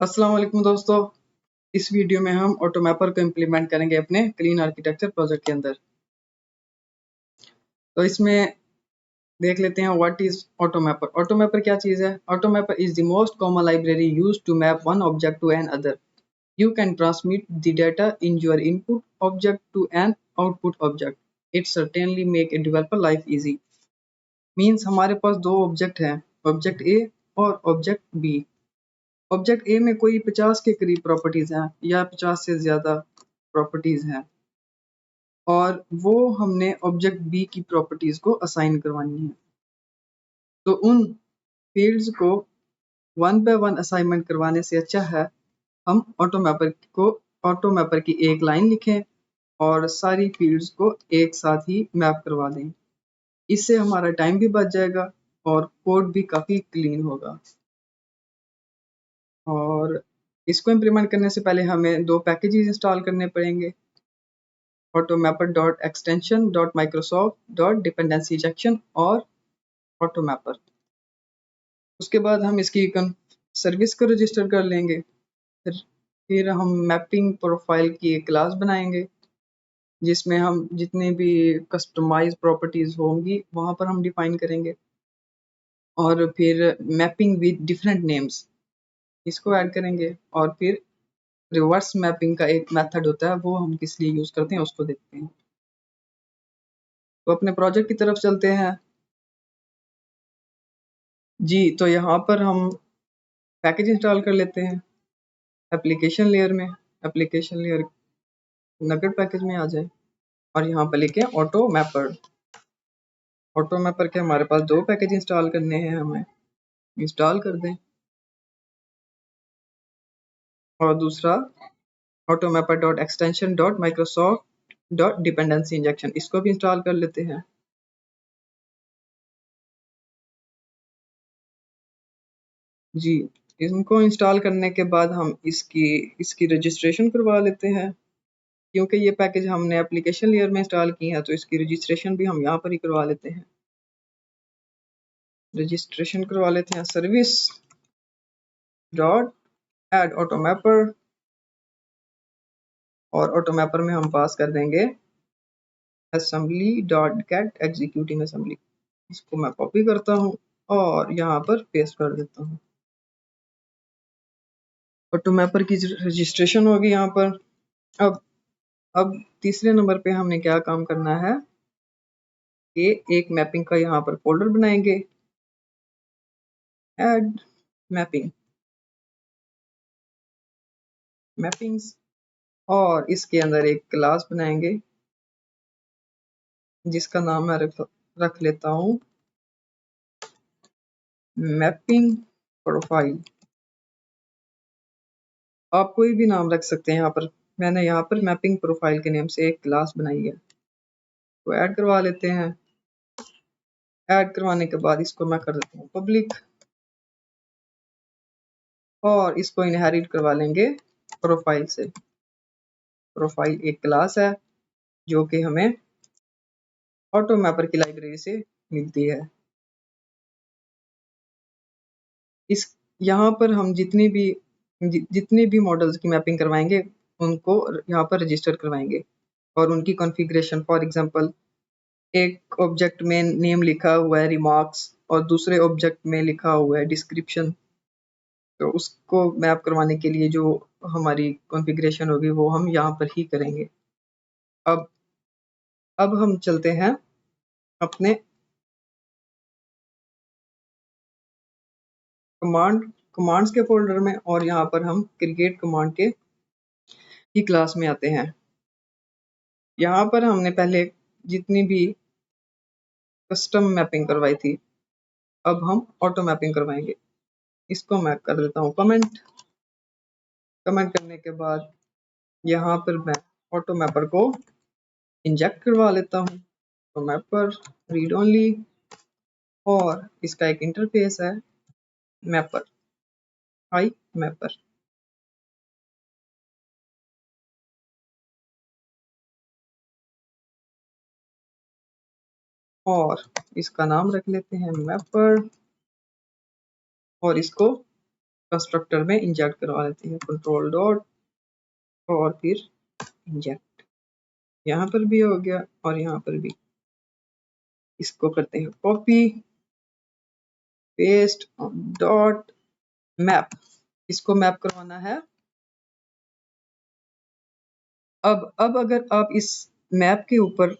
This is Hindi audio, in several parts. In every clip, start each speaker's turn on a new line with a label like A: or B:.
A: अस्सलाम वालेकुम दोस्तों। इस वीडियो में हम ऑटोमैपर को इम्प्लीमेंट करेंगे अपने क्लीन आर्किटेक्चर प्रोजेक्ट के अंदर। तो इसमें देख लेते हैं व्हाट इज ऑटोमैपर। ऑटोमैपर क्या चीज़ है? AutoMapper is the most common library used to map one object to another. You can transmit the data in your input object to an output object. It certainly make a developer life easy. Means हमारे पास दो ऑब्जेक्ट हैं, ऑब्जेक्ट ए और ऑब्जेक्ट बी। ऑब्जेक्ट ए में कोई 50 के करीब प्रॉपर्टीज हैं या 50 से ज़्यादा प्रॉपर्टीज हैं और वो हमने ऑब्जेक्ट बी की प्रॉपर्टीज को असाइन करवानी है। तो उन फील्ड्स को वन बाय वन असाइनमेंट करवाने से अच्छा है हम ऑटोमैपर की एक लाइन लिखें और सारी फील्ड्स को एक साथ ही मैप करवा दें। इससे हमारा टाइम भी बच जाएगा और कोड भी काफ़ी क्लीन होगा। और इसको इम्प्लीमेंट करने से पहले हमें दो पैकेजेस इंस्टॉल करने पड़ेंगे, automapper.extension.microsoft.dependency injection और ऑटोमैपर। उसके बाद हम इसकी सर्विस को रजिस्टर कर लेंगे। फिर हम मैपिंग प्रोफाइल की एक क्लास बनाएंगे जिसमें हम जितने भी कस्टमाइज प्रॉपर्टीज होंगी वहां पर हम डिफाइन करेंगे। और फिर मैपिंग विद डिफरेंट नेम्स इसको ऐड करेंगे। और फिर रिवर्स मैपिंग का एक मेथड होता है, वो हम किस लिए यूज करते हैं उसको देखते हैं। तो अपने प्रोजेक्ट की तरफ चलते हैं जी। तो यहाँ पर हम पैकेज इंस्टॉल कर लेते हैं एप्लीकेशन लेयर में। एप्लीकेशन लेयर नगेट पैकेज में आ जाए और यहाँ पर लिखे ऑटोमैपर। ऑटोमैपर के हमारे पास दो पैकेज इंस्टॉल करने हैं, हमें इंस्टॉल कर दें। और दूसरा automapper.extension.microsoft.dependency injection इसको भी इंस्टॉल कर लेते हैं जी। इनको इंस्टॉल करने के बाद हम इसकी रजिस्ट्रेशन करवा लेते हैं, क्योंकि ये पैकेज हमने एप्लीकेशन लेयर में इंस्टॉल की है तो इसकी रजिस्ट्रेशन भी हम यहाँ पर ही करवा लेते हैं। रजिस्ट्रेशन करवा लेते हैं सर्विस डॉट एड ऑटोमैपर और ऑटोमैपर में हम पास कर देंगे assembly dot gate executing assembly. इसको मैं कॉपी करता हूँ और यहाँ पर पेस्ट कर देता हूँ। ऑटोमैपर की रजिस्ट्रेशन होगी यहाँ पर। अब तीसरे नंबर पे हमने क्या काम करना है कि एक मैपिंग का यहाँ पर फोल्डर बनाएंगे, ऐड मैपिंग्स, और इसके अंदर एक क्लास बनाएंगे जिसका नाम मैं रख लेता हूँ मैपिंग प्रोफाइल। आप कोई भी नाम रख सकते हैं यहाँ पर। मैंने यहाँ पर मैपिंग प्रोफाइल के नेम से एक क्लास बनाई है, तो ऐड करवा लेते हैं। ऐड करवाने के बाद इसको मैं कर देता हूँ पब्लिक और इसको इनहेरिट करवा लेंगे प्रोफाइल से। प्रोफाइल एक क्लास है जो कि हमें ऑटोमैपर की लाइब्रेरी से मिलती है। इस यहाँ पर हम जितनी भी मॉडल्स की मैपिंग करवाएंगे उनको यहाँ पर रजिस्टर करवाएंगे और उनकी कॉन्फ़िगरेशन। फॉर एग्जांपल एक ऑब्जेक्ट में नेम लिखा हुआ है रिमार्क्स और दूसरे ऑब्जेक्ट में लिखा हुआ है डिस्क्रिप्शन, तो उसको मैप करवाने के लिए जो हमारी कॉन्फ़िगरेशन होगी वो हम यहाँ पर ही करेंगे। अब अब हम चलते हैं अपने कमांड्स के फोल्डर में और यहाँ पर हम क्रिएट कमांड के की क्लास में आते हैं। यहाँ पर हमने पहले जितनी भी कस्टम मैपिंग करवाई थी अब हम ऑटो मैपिंग करवाएंगे। इसको मैं कर देता हूँ कमेंट करने के बाद यहाँ पर मैं ऑटो मैपर को इंजेक्ट करवा लेता हूँ। तो मैपर रीड ओनली और इसका एक इंटरफेस है मैपर हाई मैपर। और इसका नाम रख लेते हैं मैपर और इसको कंस्ट्रक्टर में इंजेक्ट करवा लेते हैं, कंट्रोल डॉट और फिर इंजेक्ट। यहाँ पर भी हो गया और यहाँ पर भी। इसको करते हैं कॉपी पेस्ट डॉट मैप, इसको मैप करवाना है। अब अगर आप इस मैप के ऊपर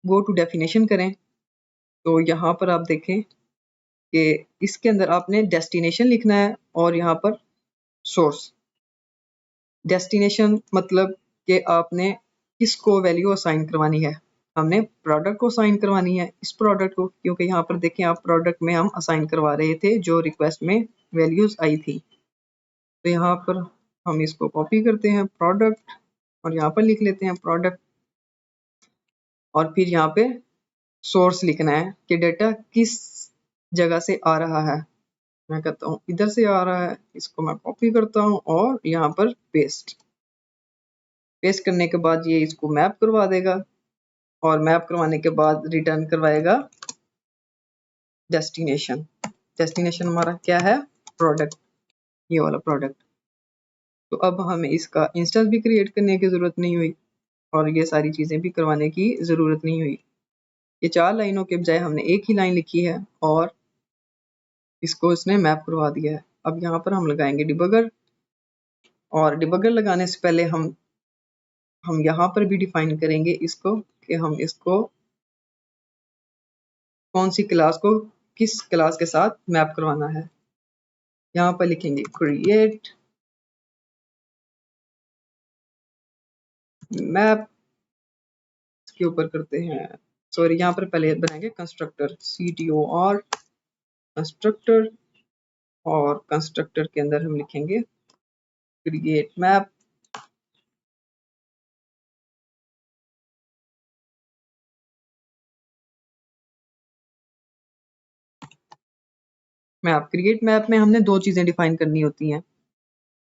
A: गो टू डेफिनेशन करें तो यहाँ पर आप देखें कि इसके अंदर आपने डेस्टिनेशन लिखना है और यहाँ पर सोर्स। डेस्टिनेशन मतलब कि आपने किसको वैल्यू असाइन करवानी है। हमने प्रोडक्ट को असाइन करवानी है, इस प्रोडक्ट को, क्योंकि यहाँ पर देखें आप प्रोडक्ट में हम असाइन करवा रहे थे जो रिक्वेस्ट में वैल्यूज आई थी। तो यहाँ पर हम इसको कॉपी करते हैं प्रोडक्ट और यहाँ पर लिख लेते हैं प्रोडक्ट और फिर यहाँ पे सोर्स लिखना है कि डेटा किस जगह से आ रहा है। मैं कहता हूँ इधर से आ रहा है, इसको मैं कॉपी करता हूँ और यहाँ पर पेस्ट करने के बाद ये इसको मैप करवा देगा और मैप करवाने के बाद रिटर्न करवाएगा डेस्टिनेशन। डेस्टिनेशन हमारा क्या है, प्रोडक्ट, ये वाला प्रोडक्ट। तो अब हमें इसका इंस्टेंस भी क्रिएट करने की जरूरत नहीं हुई और ये सारी चीजें भी करवाने की जरूरत नहीं हुई। ये 4 लाइनों के बजाय हमने एक ही लाइन लिखी है और इसको इसने मैप करवा दिया है। अब यहाँ पर हम लगाएंगे डिबगर और डिबगर लगाने से पहले हम यहाँ पर भी डिफाइन करेंगे इसको कि हम इसको कौन सी क्लास को किस क्लास के साथ मैप करवाना है। यहाँ पर लिखेंगे क्रिएट मैप, इसके ऊपर करते हैं, सॉरी यहाँ पर पहले बनाएंगे कंस्ट्रक्टर CTOR कंस्ट्रक्टर और कंस्ट्रक्टर के अंदर हम लिखेंगे create map. Map create map में हमने 2 चीजें डिफाइन करनी होती हैं।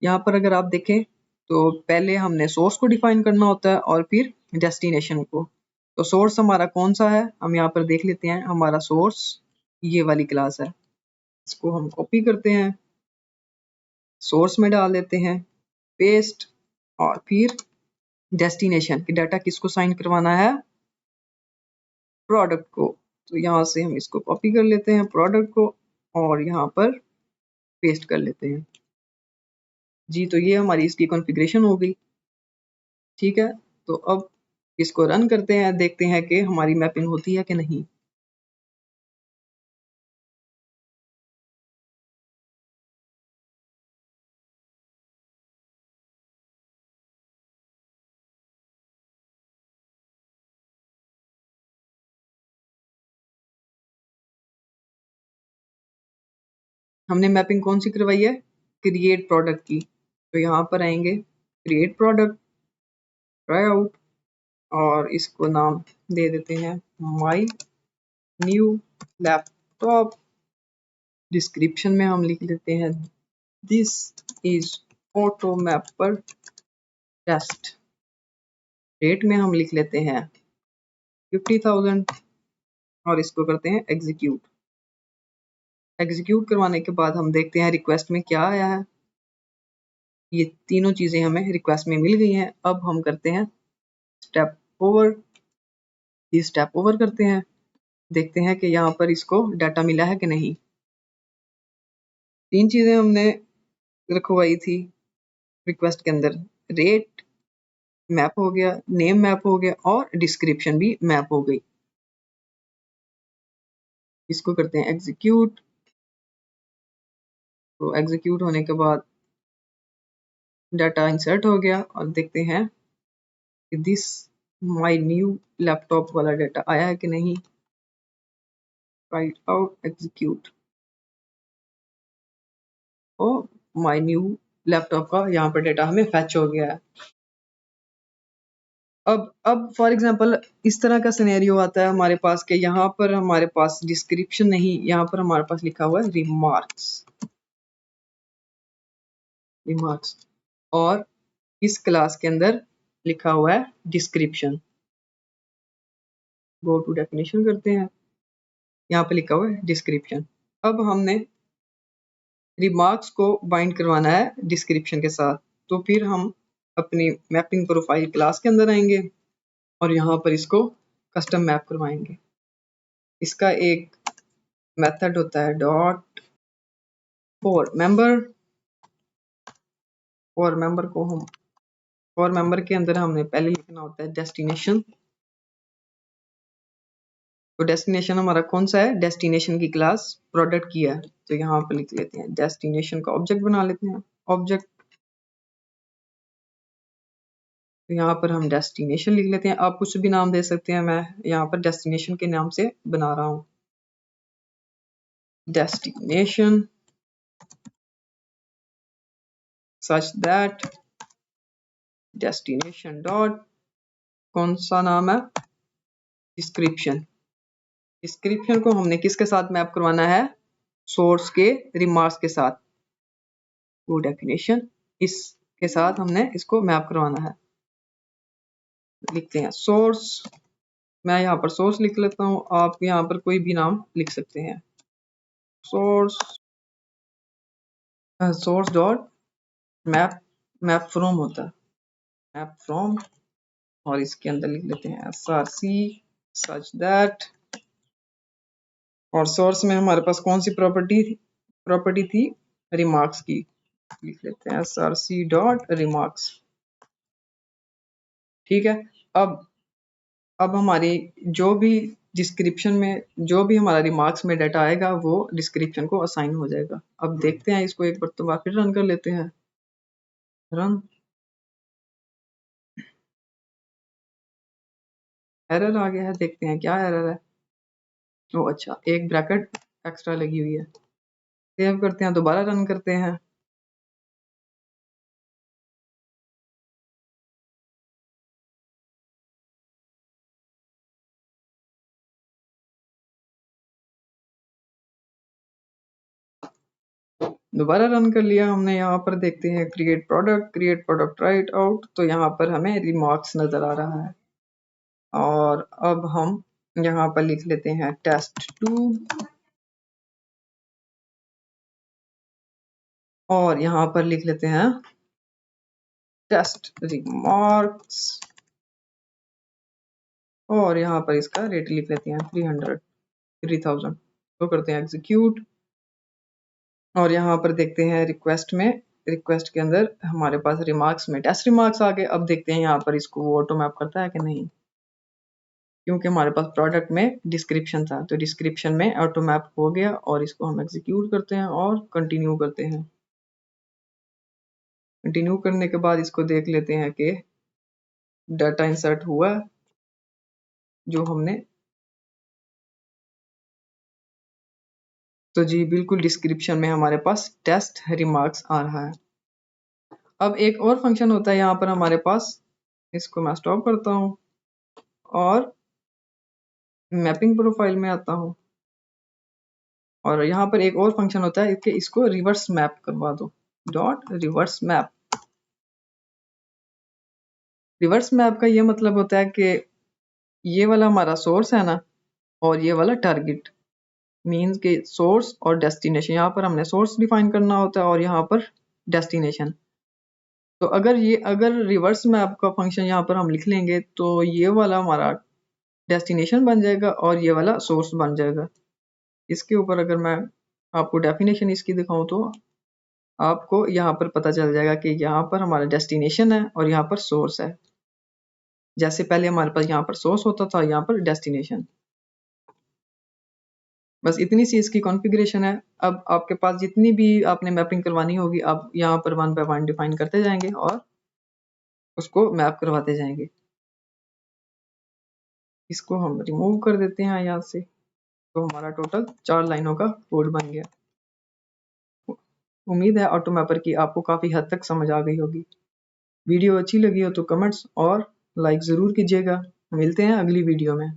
A: यहाँ पर अगर आप देखें तो पहले हमने सोर्स को डिफाइन करना होता है और फिर डेस्टिनेशन को। तो सोर्स हमारा कौन सा है, हम यहाँ पर देख लेते हैं। हमारा सोर्स ये वाली क्लास है, इसको हम कॉपी करते हैं, सोर्स में डाल देते हैं, पेस्ट और फिर डेस्टिनेशन की डाटा किसको साइन करवाना है, प्रोडक्ट को। तो यहाँ से हम इसको कॉपी कर लेते हैं प्रोडक्ट को और यहाँ पर पेस्ट कर लेते हैं जी। तो ये हमारी इसकी कॉन्फ़िगरेशन हो गई, ठीक है। तो अब इसको रन करते हैं, देखते हैं कि हमारी मैपिंग होती है कि नहीं। हमने मैपिंग कौन सी करवाई है, क्रिएट प्रोडक्ट की। तो यहाँ पर आएंगे क्रिएट प्रोडक्ट, ट्राई आउट और इसको नाम दे देते हैं माई न्यू लैपटॉप। डिस्क्रिप्शन में हम लिख लेते हैं this is auto mapper test. Rate में हम लिख लेते हैं 50,000 और इसको करते हैं एग्जीक्यूट। एग्जीक्यूट करवाने के बाद हम देखते हैं रिक्वेस्ट में क्या आया है। ये तीनों चीजें हमें रिक्वेस्ट में मिल गई हैं। अब हम करते हैं स्टेप ओवर, ये स्टेप ओवर करते हैं, देखते हैं कि यहाँ पर इसको डाटा मिला है कि नहीं। 3 चीजें हमने रखवाई थी रिक्वेस्ट के अंदर, रेट मैप हो गया, नेम मैप हो गया और डिस्क्रिप्शन भी मैप हो गई। इसको करते हैं एग्जीक्यूट। तो एग्जीक्यूट होने के बाद डाटा इंसर्ट हो गया और देखते हैं कि दिस माय न्यू लैपटॉप वाला डाटा आया है कि नहीं। Right out execute, oh my new laptop का यहाँ पर डाटा हमें फैच हो गया है। अब फॉर एग्जांपल इस तरह का सिनेरियो आता है हमारे पास कि यहाँ पर हमारे पास डिस्क्रिप्शन नहीं, यहाँ पर हमारे पास लिखा हुआ है रिमार्क्स और इस क्लास के अंदर लिखा हुआ है डिस्क्रिप्शन। गो टू डेफिनेशन करते हैं, यहाँ पे लिखा हुआ है डिस्क्रिप्शन। अब हमने रिमार्क्स को बाइंड करवाना है डिस्क्रिप्शन के साथ। तो फिर हम अपनी मैपिंग प्रोफाइल क्लास के अंदर आएंगे और यहाँ पर इसको कस्टम मैप करवाएंगे। इसका एक मेथड होता है dot for member. For member के अंदर हमने पहले लिखना होता है डेस्टिनेशन। तो डेस्टिनेशन हमारा कौन सा है, डेस्टिनेशन की क्लास प्रोडक्ट की है, तो यहाँ पर लिख लेते हैं डेस्टिनेशन का ऑब्जेक्ट बना लेते हैं ऑब्जेक्ट। तो यहाँ पर हम डेस्टिनेशन लिख लेते हैं, आप कुछ भी नाम दे सकते हैं, मैं यहाँ पर डेस्टिनेशन के नाम से बना रहा हूँ destination such that destination dot कौन सा नाम है डिस्क्रिप्शन। डिस्क्रिप्शन को हमने किसके साथ मैप करवाना है, सोर्स के रिमार्क्स के साथ। वो डेफिनेशन इसके साथ हमने इसको मैप करवाना है। लिखते हैं सोर्स, मैं यहाँ पर सोर्स लिख लेता हूँ, आप यहाँ पर कोई भी नाम लिख सकते हैं। सोर्स डॉट मैप फ्रॉम होता है मैप फ्रॉम, और इसके अंदर लिख लेते हैं src सच दैट, और सोर्स में हमारे पास कौन सी प्रॉपर्टी थी रिमार्क्स की, लिख लेते हैं src डॉट रिमार्क्स। ठीक है, अब हमारी जो भी डिस्क्रिप्शन में जो भी हमारा रिमार्क्स में डाटा आएगा वो डिस्क्रिप्शन को असाइन हो जाएगा। अब देखते हैं इसको एक बार तो फिर रन कर लेते हैं। रन, एरर आ गया है, देखते हैं क्या एरर है। ओ अच्छा, एक ब्रैकेट एक्स्ट्रा लगी हुई है। सेव करते हैं, दोबारा रन करते हैं। दोबारा रन कर लिया हमने। यहाँ पर देखते हैं क्रिएट प्रोडक्ट राइट आउट, तो यहाँ पर हमें रिमार्क्स नजर आ रहा है। और अब हम यहाँ पर लिख लेते हैं test2, और यहाँ पर लिख लेते हैं टेस्ट रिमार्क्स, और यहाँ पर इसका रेट लिख लेते हैं 3000। तो करते हैं एग्जीक्यूट, और यहाँ पर देखते हैं रिक्वेस्ट के अंदर हमारे पास रिमार्क्स में टेस्ट रिमार्क्स आ गए। अब देखते हैं यहाँ पर इसको वो ऑटो मैप करता है कि नहीं, क्योंकि हमारे पास प्रोडक्ट में डिस्क्रिप्शन था, तो डिस्क्रिप्शन में ऑटो मैप हो गया। और इसको हम एग्जीक्यूट करते हैं और कंटिन्यू करते हैं। कंटिन्यू करने के बाद इसको देख लेते हैं कि डाटा इंसर्ट हुआ जो हमने, तो जी बिल्कुल डिस्क्रिप्शन में हमारे पास टेस्ट रिमार्क्स आ रहा है। अब एक और फंक्शन होता है यहाँ पर हमारे पास, इसको मैं स्टॉप करता हूँ और मैपिंग प्रोफाइल में आता हूँ, और यहाँ पर एक और फंक्शन होता है कि इसको रिवर्स मैप करवा दो dot reverse map. Reverse map का ये मतलब होता है कि ये वाला हमारा सोर्स है ना, और ये वाला टारगेट, मीन्स के सोर्स और डेस्टिनेशन। यहाँ पर हमने सोर्स डिफाइन करना होता है और यहाँ पर डेस्टिनेशन। तो अगर रिवर्स मैप का फंक्शन यहाँ पर हम लिख लेंगे तो ये वाला हमारा डेस्टिनेशन बन जाएगा और ये वाला सोर्स बन जाएगा। इसके ऊपर अगर मैं आपको डेफिनेशन इसकी दिखाऊं तो आपको यहाँ पर पता चल जाएगा कि यहाँ पर हमारा डेस्टिनेशन है और यहाँ पर सोर्स है। जैसे पहले हमारे पास यहाँ पर सोर्स होता था, यहाँ पर डेस्टिनेशन। बस इतनी सी इसकी कॉन्फ़िगरेशन है। अब आपके पास जितनी भी आपने मैपिंग करवानी होगी, आप यहाँ पर 1 बाय 1 डिफाइन करते जाएंगे और उसको मैप करवाते जाएंगे। इसको हम रिमूव कर देते हैं यहाँ से, तो हमारा टोटल 4 लाइनों का कोड बन गया। उम्मीद है ऑटो मैपर की आपको काफ़ी हद तक समझ आ गई होगी। वीडियो अच्छी लगी हो तो कमेंट्स और लाइक ज़रूर कीजिएगा। मिलते हैं अगली वीडियो में।